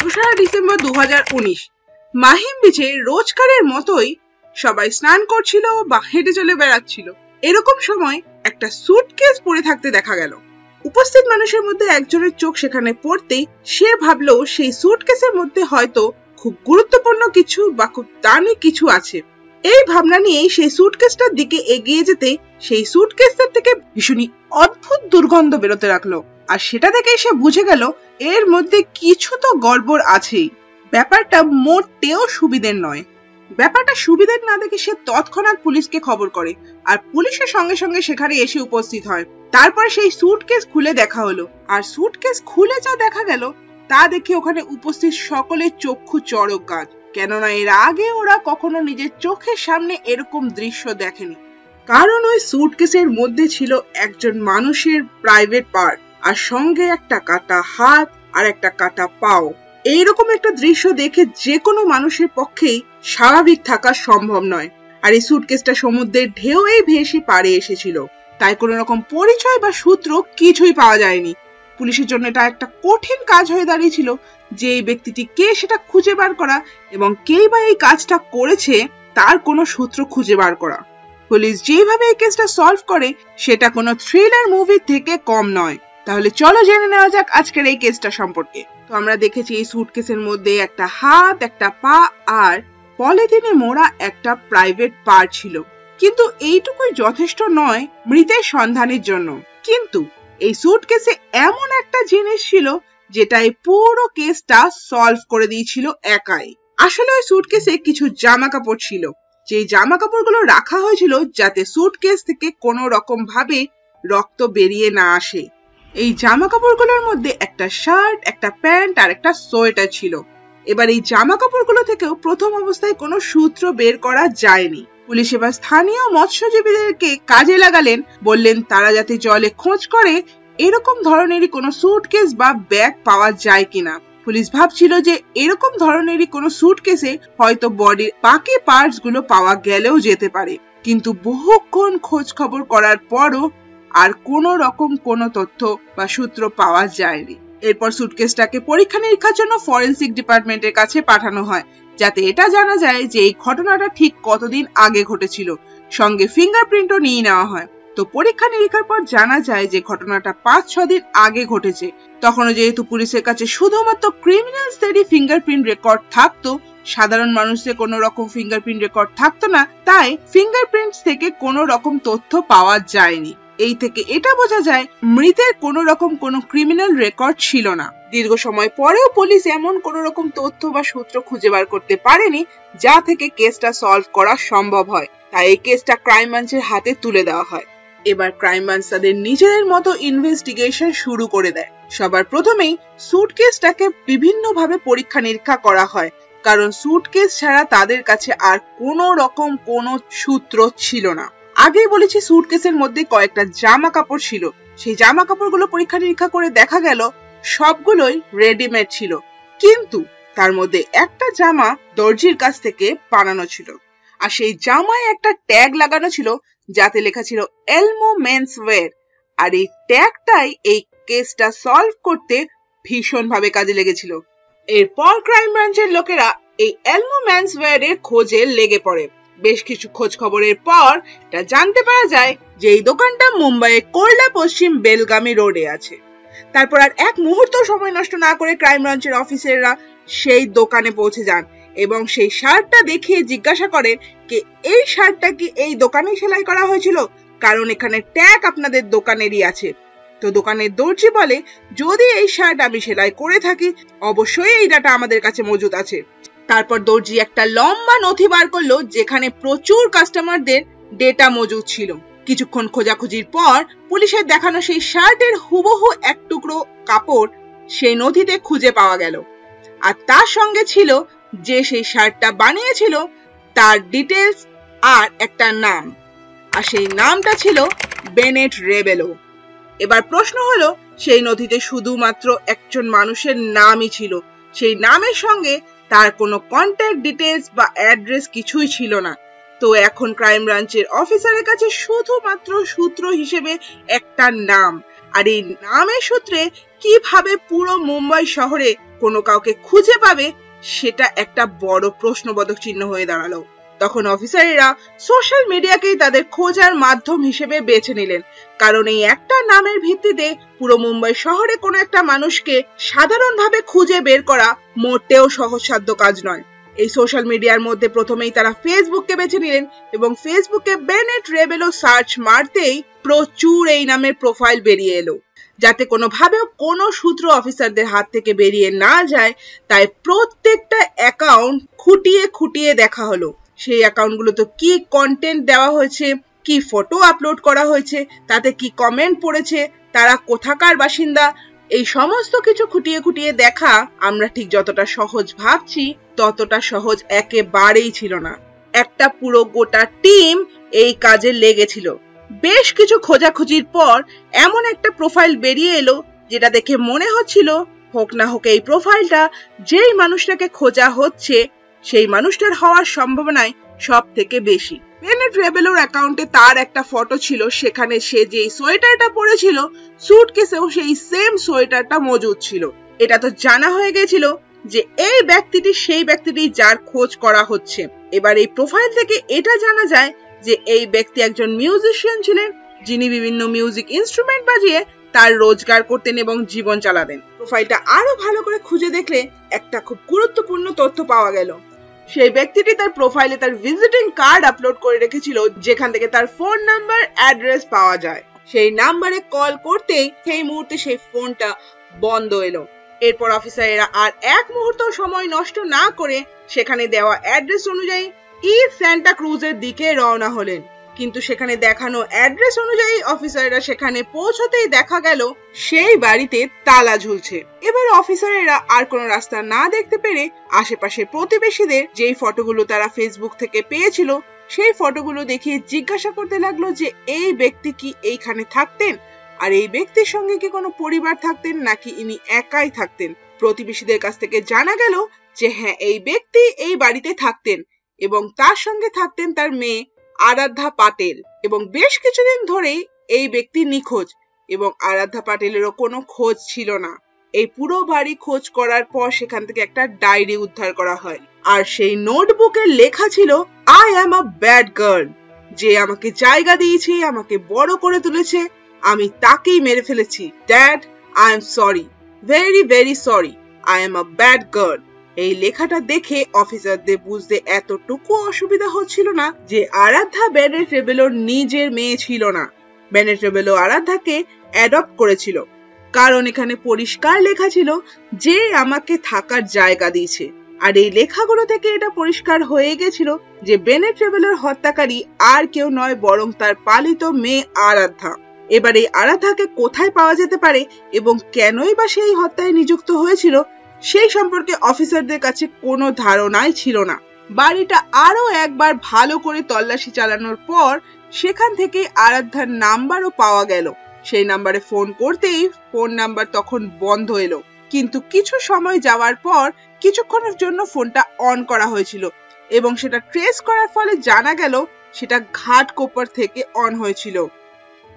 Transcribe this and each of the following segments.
December 2019 Mahim বিচে রোজকারের মতোই সবাই স্নান করছিল বা হেঁটে চলে বেড়াচ্ছিল। এরকম সময় একটা সুটকেস পড়ে থাকতে দেখা গেল। উপস্থিত মানুষের মধ্যে একজনের চোখ সেখানে পড়তেই সে ভাবলো সেই সুটকেসের মধ্যে হয়তো খুব গুরুত্বপূর্ণ কিছু বা খুব দামি কিছু আছে। এই ভাবনা নিয়ে সেই সুটকেসটার দিকে এগিয়ে যেতে সেই সুটকেসটার থেকে ভীষণই অদ্ভুত দুর্গন্ধ বেরোতে লাগলো। আর সেটা থেকে সে বুঝে গেল এর মধ্যে কিছু তো গড়বড় আছেই। ব্যাপারটা মোটেও সুবিধের নয়। ব্যাপারটা সুবিধের না দেখে সে তৎক্ষণাৎ পুলিশকে খবর করে আর পুলিশের সঙ্গে সঙ্গে সেখানে এসে উপস্থিত হয়। তারপরে সেই সুটকেস খুলে দেখা হলো আর সুটকেস খুলে যা দেখা গেল তা দেখে ওখানে উপস্থিত সকলের চক্ষু চড়ক গাছ, কেননা এর আগে ওরা কখনো নিজের চোখের সামনে এরকম দৃশ্য দেখেনি। কারণ ওই সুটকেসের মধ্যে ছিল একজন মানুষের প্রাইভেট পার্ট আর সঙ্গে একটা কাটা হাত আর একটা কাটা পাও। এইরকম একটা দৃশ্য দেখে যে কোনো মানুষের পক্ষেই স্বাভাবিক থাকা সম্ভব নয়। আর এই সুটকেসটা সমুদ্রের ঢেউই ভেসে পাড়ে এসেছিল, তাই কোনো রকম পরিচয় বা সূত্র কিছুই পাওয়া যায়নি। পুলিশের জন্য এটা একটা কঠিন কাজ হয়ে দাঁড়িয়েছিল যে এই ব্যক্তিটি কে সেটা খুঁজে বার করা এবং কেই বা এই কাজটা করেছে তার কোনো সূত্র খুঁজে বার করা। পুলিশ যেভাবে এই কেসটা সলভ করে সেটা কোনো থ্রিলার মুভি থেকে কম নয়। তাহলে চলো জেনে নেওয়া যাক আজকের এই কেসটা সম্পর্কে। তো আমরা দেখেছি এই সুটকেসের মধ্যে একটা হাত, একটা পা আর পলিথিনে মোড়া একটা প্রাইভেট পার্ট ছিল। কিন্তু এইটুকুই যথেষ্ট নয় মৃতের সন্ধানের জন্য। কিন্তু এই সুটকেসে এমন একটা জিনিস ছিল যেটা এই পুরো কেসটা সলভ করে দিয়েছিল একাই। আসলে ওই সুটকেসে কিছু জামা কাপড় ছিল, যে জামা কাপড়গুলো রাখা হয়েছিল যাতে সুটকেস থেকে কোনো রকম ভাবে রক্ত বেরিয়ে না আসে। এই জামা কাপড়গুলোর মধ্যে একটা শার্ট, একটা প্যান্ট আর একটা সোয়েটার ছিল। এবার এই জামা কাপড়গুলো থেকেও প্রথম অবস্থায় কোনো সূত্র বের করা যায়নি। পুলিশ এবার স্থানীয় মৎস্যজীবীদেরকে কাজে লাগালেন, বললেন তারা যাতে জলে খোঁজ করে এরকম ধরনেরই কোনো সুটকেস বা ব্যাগ পাওয়া যায় কিনা। পুলিশ ভাবছিল যে এরকম ধরনেরই কোনো সুটকেসে হয়তো বডির বাকি পার্টস গুলো পাওয়া গেলেও যেতে পারে। কিন্তু বহুক্ষণ খোঁজ খবর করার পরও আর কোনো রকম কোনো তথ্য বা সূত্র পাওয়া যায়নি। এরপর সুটকেসটাকে পরীক্ষা নিরীক্ষার জন্য ফরেনসিক ডিপার্টমেন্টের কাছে পাঠানো হয়, যাতে এটা জানা যায় যে এই ঘটনাটা ঠিক কতদিন আগে ঘটেছিল। সঙ্গে ফিঙ্গারপ্রিন্টও নিয়ে নেওয়া হয়। তো পরীক্ষা নিরীক্ষার পর জানা যায় যে ঘটনাটা 5-6 দিন আগে ঘটেছে। তখনও যেহেতু পুলিশের কাছে শুধুমাত্র ক্রিমিনালসদেরই ফিঙ্গারপ্রিন্ট রেকর্ড থাকতো, সাধারণ মানুষের কোনো রকম ফিঙ্গারপ্রিন্ট রেকর্ড থাকতো না, তাই ফিঙ্গারপ্রিন্টস থেকে কোনো রকম তথ্য পাওয়া যায়নি। এই থেকে এটা বোঝা যায় মৃতের কোনো রকম কোনো ক্রিমিনাল রেকর্ড ছিল না। দীর্ঘ সময় পরেও পুলিশ এমন কোনো রকম তথ্য বা সূত্র খুঁজে বার করতে পারেনি যা থেকে কেসটা সলভ করা সম্ভব হয়। তাই এই কেসটা ক্রাইম ব্রাঞ্চের হাতে তুলে দেওয়া হয়। এবার ক্রাইম ব্রাঞ্চ তাদের নিজেদের মতো ইনভেস্টিগেশন শুরু করে দেয়। সবার প্রথমেই সুটকেসটাকে বিভিন্নভাবে পরীক্ষা নিরীক্ষা করা হয়, কারণ সুটকেস ছাড়া তাদের কাছে আর কোনো রকম কোনো সূত্র ছিল না। আগেই বলেছি সুটকেসের মধ্যে কয়েকটা জামা কাপড় ছিল। সেই জামা কাপড়গুলো পরীক্ষা নিরীক্ষা করে দেখা গেল সবগুলোই রেডিমেড ছিল, কিন্তু তার মধ্যে একটা জামা দর্জির কাছ থেকে বানানো ছিল। আর সেই জামায় একটা ট্যাগ লাগানো ছিল যাতে লেখা ছিল এলমো মেন্স ওয়্যার। আর এই ট্যাগটাই এই কেসটা সলভ করতে ভীষণভাবে কাজে লেগেছিল। এরপর ক্রাইম ব্রাঞ্চের লোকেরা এই এলমো মেন্স ওয়্যারের খোঁজে লেগে পড়ে। বেশ কিছু খোঁজ খবরের পর এটা জানতে পারা যায় যে এই দোকানটা মুম্বাইয়ের কোরলা পশ্চিম বেলগামী রোডে আছে। তারপর আর এক মুহূর্ত সময় নষ্ট না করে ক্রাইম ব্রাঞ্চের অফিসাররা সেই দোকানে পৌঁছে যান এবং সেই শার্টটা দেখিয়ে জিজ্ঞাসা করেন যে এই শার্টটা কি এই দোকানে সেলাই করা হয়েছিল, কারণ এখানে ট্যাগ আপনাদের দোকানেরই আছে। তো দোকানের দর্জি বলে, যদি এই শার্ট আমি সেলাই করে থাকি অবশ্যই এই ডাটা আমাদের কাছে মজুদ আছে। তারপর দর্জি একটা লম্বা নথি বার করলো যেখানে প্রচুর কাস্টমারদের ডেটা মজুদ ছিল। কিছুক্ষণ খোঁজাখুঁজির পর পুলিশের দেখানো সেই শার্টের হুবহু এক টুকরো কাপড় সেই নথিতে খুঁজে পাওয়া গেল। আর তার সঙ্গে ছিল যে সেই শার্টটা বানিয়েছিল তার ডিটেলস আর একটা নাম, আর সেই নামটা ছিল বেনেট রেবেলো। এবার প্রশ্ন হলো, সেই নথিতে শুধুমাত্র একজন মানুষের নামই ছিল, সেই নামের সঙ্গে তার কোনো কন্ট্যাক্ট ডিটেলস বা অ্যাড্রেস কিছুই ছিল না। তো এখন ক্রাইম ব্রাঞ্চের অফিসারের কাছে শুধুমাত্র সূত্র হিসেবে একটা নাম, আর এই নামের সূত্রে কিভাবে পুরো মুম্বাই শহরে কোনো কাউকে খুঁজে পাবে সেটা একটা বড় প্রশ্নবোধক চিহ্ন হয়ে দাঁড়ালো। তখন অফিসারেরা সোশ্যাল মিডিয়াকেই তাদের খোঁজার মাধ্যম হিসেবে বেছে নিলেন, কারণ এই একটা নামের ভিত্তিতে পুরো মুম্বাই শহরে কোনো একটা মানুষকে সাধারণভাবে খুঁজে বের করা মোটেও সহজসাধ্য কাজ নয়। এই সোশ্যাল মিডিয়ার মধ্যে প্রথমেই তারা ফেসবুককে বেছে নিলেন এবং ফেসবুকে বেনেট রেবেলো সার্চ মারতেই প্রচুর এই নামের প্রোফাইল বেরিয়ে এলো। যাতে কোনোভাবেও কোনো সূত্র অফিসারদের হাত থেকে বেরিয়ে না যায়, তাই প্রত্যেকটা অ্যাকাউন্ট খুঁটিয়ে খুঁটিয়ে দেখা হলো। সেই অ্যাকাউন্টগুলোতে কি কন্টেন্ট দেওয়া হয়েছে, কি ফটো আপলোড করা হয়েছে, তাতে কি কমেন্ট পড়েছে, তারা কোথাকার বাসিন্দা, এই সমস্ত কিছু খুঁটিয়ে খুঁটিয়ে দেখা আমরা ঠিক যতটা সহজ ভাবছি ততটা সহজ একেবারেই ছিল না। একটা পুরো গোটা টিম এই কাজে লেগেছিল। বেশ কিছু খোঁজাখুঁজির পর এমন একটা প্রোফাইল বেরিয়ে এলো যেটা দেখে মনে হচ্ছিল হোক না হোক এই প্রোফাইলটা যেই মানুষটাকে খোঁজা হচ্ছে সেই মানুষটার হওয়ার সম্ভাবনাই সব থেকে বেশি। বেনেট রেবেলোর অ্যাকাউন্টে তার একটা ফটো ছিল, সেখানে সে যে সোয়েটারটা পরেছিল সুটকেসেও সেই সেম সোয়েটারটা মজুদ ছিল। এটা তো জানা হয়ে গেছিল যে এই ব্যক্তিটি সেই ব্যক্তিটি যার খোঁজ করা হচ্ছে। এবার এই প্রোফাইল থেকে এটা জানা যায় যে এই ব্যক্তি একজন মিউজিশিয়ান ছিলেন, যিনি বিভিন্ন মিউজিক ইনস্ট্রুমেন্ট বাজিয়ে তার রোজগার করতেন এবং জীবন চালাতেন। প্রোফাইলটা আরো ভালো করে খুঁজে দেখলে একটা খুব গুরুত্বপূর্ণ তথ্য পাওয়া গেল। সেই ব্যক্তিটি তার প্রোফাইলে তার ভিজিটিং কার্ড আপলোড করে রেখেছিল, যেখান থেকে তার ফোন নাম্বার, অ্যাড্রেস পাওয়া যায়। সেই নাম্বারে কল করতেই সেই মুহূর্তে সেই ফোনটা বন্ধ এলো। এরপর অফিসারেরা আর এক মুহূর্ত সময় নষ্ট না করে সেখানে দেওয়া অ্যাড্রেস অনুযায়ী সান্টা ক্রুজের দিকে রওনা হলেন। কিন্তু সেখানে দেখানো অ্যাড্রেস অনুযায়ী অফিসাররা সেখানে পৌঁছতেই দেখা গেল সেই বাড়িতে তালা ঝুলছে। এবার অফিসারেরা আর কোনো রাস্তা না দেখতে পেরে আশেপাশের প্রতিবেশীদের যেই ফটোগুলো তারা ফেসবুক থেকে পেয়েছিল সেই ফটোগুলো দেখিয়ে জিজ্ঞাসা করতে লাগলো যে এই ব্যক্তি কি এইখানে থাকতেন, আর এই ব্যক্তির সঙ্গে কি কোনো পরিবার থাকতেন নাকি ইনি একাই থাকতেন। প্রতিবেশীদের কাছ থেকে জানা গেল যে হ্যাঁ, এই ব্যক্তি এই বাড়িতে থাকতেন এবং তার সঙ্গে থাকতেন তার মেয়ে আরাধ্যা পাটেল, এবং বেশ কিছুদিন ধরেই এই ব্যক্তি নিখোঁজ এবং আরাধ্যা পাটেলেরও কোনো খোঁজ ছিল না। এই পুরো বাড়ি খোঁজ করার পর সেখান থেকে একটা ডায়েরি উদ্ধার করা হয়, আর সেই নোটবুকে লেখা ছিল I am a bad girl. যে আমাকে জায়গা দিয়েছে, আমাকে বড় করে তুলেছে, আমি তাকেই মেরে ফেলেছি। Dad, I am sorry, very very sorry, I am a bad girl. এই লেখাটা দেখে অফিসারদের বুঝতে এতটুকু অসুবিধা হচ্ছিল না যে আরাধ্যা বেনেট রেবেলোর নিজের মেয়ে ছিল না। বেনেট রেবেলো আরাধ্যাকে অ্যাডপ্ট করেছিল, কারণ এখানে পরিষ্কার লেখা ছিল যে আমাকে থাকার জায়গা দিয়েছে। আর এই লেখাগুলো থেকে এটা পরিষ্কার হয়ে গেছিল যে বেনেট রেবেলোর হত্যাকারী আর কেউ নয় বরং তার পালিত মেয়ে আরাধ্যা। এবার এই আরাধ্যাকে কোথায় পাওয়া যেতে পারে এবং কেনই বা সেই হত্যায় নিযুক্ত হয়েছিল সেই সম্পর্কে অফিসারদের কাছে কোনো ধারণাই ছিল না। বাড়িটা আরো একবার ভালো করে তল্লাশি চালানোর পর সেখান থেকে আরাধ্যার নাম্বারও পাওয়া গেল। সেই নাম্বারে ফোন করতেই ফোন নাম্বার তখন বন্ধ এলো, কিন্তু কিছু সময় যাওয়ার পর কিছুক্ষণের জন্য ফোনটা অন করা হয়েছিল এবং সেটা ট্রেস করার ফলে জানা গেল সেটা ঘাটকোপার থেকে অন হয়েছিল।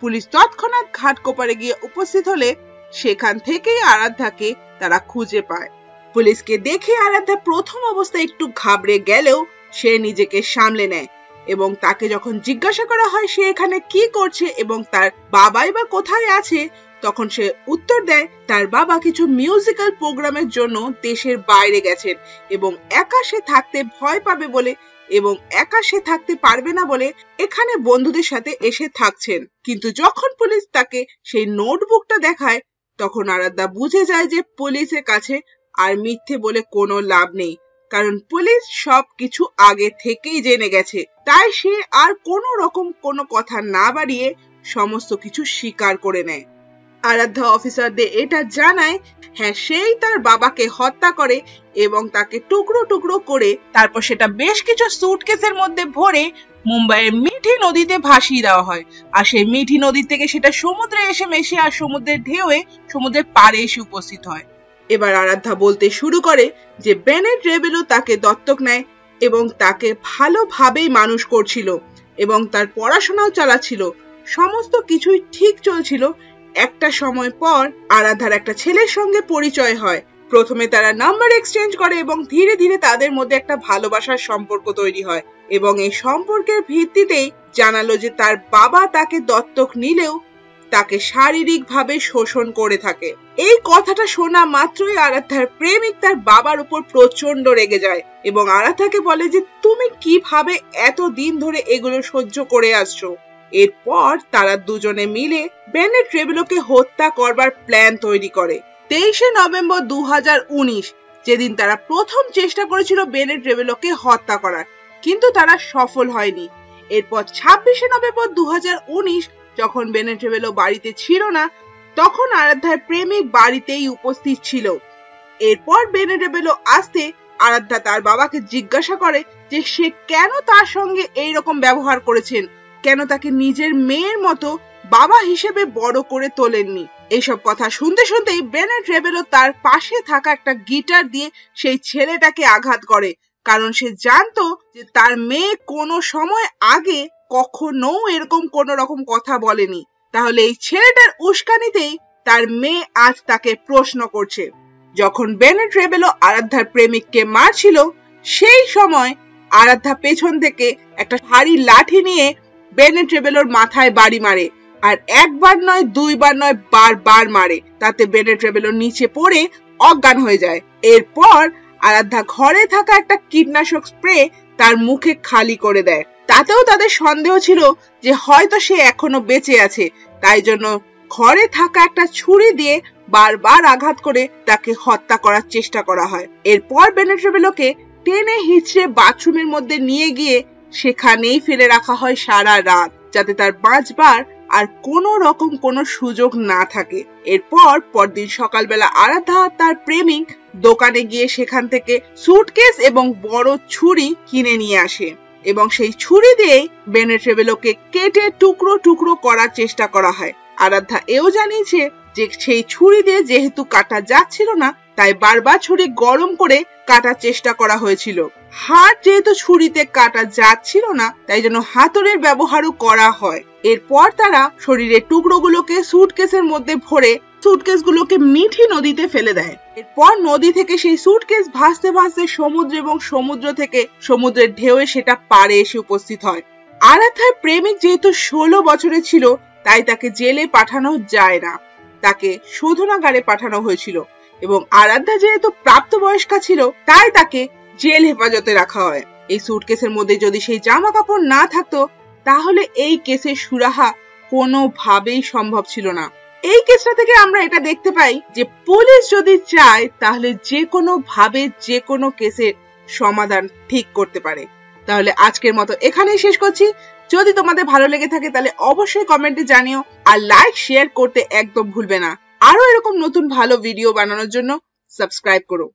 পুলিশ তৎক্ষণাৎ ঘাটকোপারে গিয়ে উপস্থিত হলে সেখান থেকেই আরাধ্যাকে তারা খুঁজে পায়। পুলিশকে দেখে আরাধ্যা প্রথম অবস্থায় একটু ঘাবড়ে গেলেও সে নিজেকে সামলে নেয় এবং তাকে যখন জিজ্ঞাসা করা হয় সে এখানে কি করছে এবং তার বাবাই বা কোথায় আছে, তখন সে উত্তর দেয় তার বাবা কিছু মিউজিক্যাল প্রোগ্রামের জন্য দেশের বাইরে গেছেন এবং একা সে থাকতে ভয় পাবে বলে এবং একা সে থাকতে পারবে না বলে এখানে বন্ধুদের সাথে এসে থাকছেন। কিন্তু যখন পুলিশ তাকে সেই নোটবুকটা দেখায় তখন আরাধ্যা বুঝে যায় যে পুলিশের কাছে আর মিথ্যে বলে কোনো লাভ নেই, কারণ পুলিশ সবকিছু আগে থেকেই জেনে গেছে। তাই সে আর কোনো রকম কোনো কথা না বাড়িয়ে সমস্ত কিছু স্বীকার করে নেয়। আরাধ্যা অফিসারদের এটা জানায় হ্যাঁ, সেই তার বাবাকে হত্যা করে এবং তাকে টুকরো টুকরো করে তারপর সেটা বেশ কিছু সুটকেসের মধ্যে ভরে মুম্বাইয়ের মিঠি নদীতে ভাসিয়ে দেওয়া হয়, আর সেই মিঠি নদী থেকে সেটা সমুদ্রে এসে মেশে আর সমুদ্রের ঢেউয়ে সমুদ্রের পাড়ে এসে উপস্থিত হয়। এবার আরাধ্যা বলতে শুরু করে যে বেনেট রেবেলো তাকে দত্তক নেয় এবং তাকে ভালোভাবেই মানুষ করছিল এবং তার পড়াশোনাও চালাচ্ছিল, সমস্ত কিছুই ঠিক চলছিল। একটা সময় পর আরাধ্যার একটা ছেলের সঙ্গে পরিচয় হয় প্রথমে তারা নাম্বার এক্সচেঞ্জ করে এবং ধীরে ধীরে তাদের মধ্যে একটা ভালোবাসার সম্পর্ক তৈরি হয় এবং এই সম্পর্কের ভিত্তিতেই জানালো যে তার বাবা তাকে দত্তক নিলেও তাকে শারীরিকভাবে শোষণ করে থাকে। এই কথাটা শোনা মাত্রই আরাধ্যার প্রেমিক তার বাবার উপর প্রচন্ড রেগে যায় এবং আরাধ্যাকে বলে যে তুমি কিভাবে এতদিন ধরে এগুলো সহ্য করে আসছো। এরপর তারা দুজনে মিলে বেনেট রেবেলোকে হত্যা করবার প্ল্যান তৈরি করে। 23শে নভেম্বর 2019 যেদিন তারা প্রথম চেষ্টা করেছিল বেনেট রেবেলোকে হত্যা করার, কিন্তু তারা সফল হয়নি। এরপর 26শে নভেম্বর 2019 যখন বেনেট রেবেলো বাড়িতে ছিল না, তখন আরাধ্যার প্রেমিক বাড়িতেই উপস্থিত ছিল। এরপর বেনেট রেবেলো আসতে আরাধ্যা তার বাবাকে জিজ্ঞাসা করে যে সে কেন তার সঙ্গে এইরকম ব্যবহার করেছেন, কেন তাকে নিজের মেয়ের মতো বাবা হিসেবে বড় করে তোলেননি। এইসব কথা শুনতে শুনতেই বেনেট রেবেলো তার পাশে থাকা একটা গিটার দিয়ে সেই ছেলেটাকে আঘাত করে, কারণ সে জানতো যে তার মেয়ে কোনো সময় আগে কখনো এরকম কোন রকম কথা বলেনি। তাহলে এই ছেলেটার উস্কানিতেই তার মেয়ে আজ তাকে প্রশ্ন করছে। যখন বেনেট রেবেলো আরাধ্যার প্রেমিককে মারছিল, সেই সময় আরাধ্যা পেছন থেকে একটা ভারী লাঠি নিয়ে বেনেট রেবেলোর মাথায় বাড়ি মারে, আর একবার নয় দুইবার নয় বারবার মারে। তাতে বেনেট রেবেলো নিচে পড়ে অজ্ঞান হয়ে যায়। এরপর আরাধ্যা ঘরে থাকা একটা কীটনাশক স্প্রে তার মুখে খালি করে দেয়। তাতেও তাদের সন্দেহ ছিল যে হয়তো সে এখনো বেঁচে আছে, তাই জন্য ঘরে থাকা একটা ছুরি দিয়ে বারবার আঘাত করে তাকে হত্যা করার চেষ্টা করা হয়। এরপর বেনেট রেবেলোকে টেনে হিঁচড়ে বাথরুমের মধ্যে নিয়ে গিয়ে সেখানেই ফেলে রাখা হয় সারা রাত, যাতে তার বাঁচবার আর কোনো রকম কোনো সুযোগ না থাকে। এরপর পরদিন সকালবেলা আরাধ্যা তার প্রেমিক দোকানে গিয়ে সেখান থেকে সুটকেস এবং বড় ছুরি কিনে নিয়ে আসে এবং সেই ছুরি দিয়ে বেনেট রেবেলোকে কেটে টুকরো টুকরো করার চেষ্টা করা হয়। আরাধ্যা এও জানিয়েছে যে সেই ছুরি দিয়ে যেহেতু কাটা যাচ্ছিল না, তাই বারবার ছুরি গরম করে কাটার চেষ্টা করা হয়েছিল। হাত যেহেতু ছুরিতে কাটা যাচ্ছিল না, তাই জন্য হাতুড়ির ব্যবহারও করা হয়। এরপর তারা শরীরের টুকরোগুলোকে সুটকেসের মধ্যে ভরে সুটকেসগুলোকে মিঠি নদীতে ফেলে দেয়। এরপর নদী থেকে সেই সুটকেস ভাসতে ভাসতে সমুদ্র এবং সমুদ্র থেকে সমুদ্রের ঢেউয়ে সেটা পাড়ে এসে উপস্থিত হয়। আরাধ্যার প্রেমিক যেহেতু 16 বছরের ছিল, তাই তাকে জেলে পাঠানো যায় না, তাকে শোধনাগারে পাঠানো হয়েছিল এবং আরাধ্যা যেহেতু প্রাপ্তবয়স্কা ছিল, তাই তাকে জেল হেফাজতে রাখা হয়। এই সুটকেসের মধ্যে যদি সেই জামা কাপড় না থাকতো, তাহলে এই কেসের সুরাহা কোনোভাবেই সম্ভব ছিল না। এই কেসটা থেকে আমরা এটা দেখতে পাই যে পুলিশ যদি চায় তাহলে যে কোনো ভাবে যে কোনো কেসের সমাধান ঠিক করতে পারে। তাহলে আজকের মতো এখানেই শেষ করছি। যদি তোমাদের ভালো লেগে থাকে তাহলে অবশ্যই কমেন্টে জানিও, আর লাইক শেয়ার করতে একদম ভুলবে না। আরো এরকম নতুন ভালো ভিডিও বানানোর জন্য সাবস্ক্রাইব করো।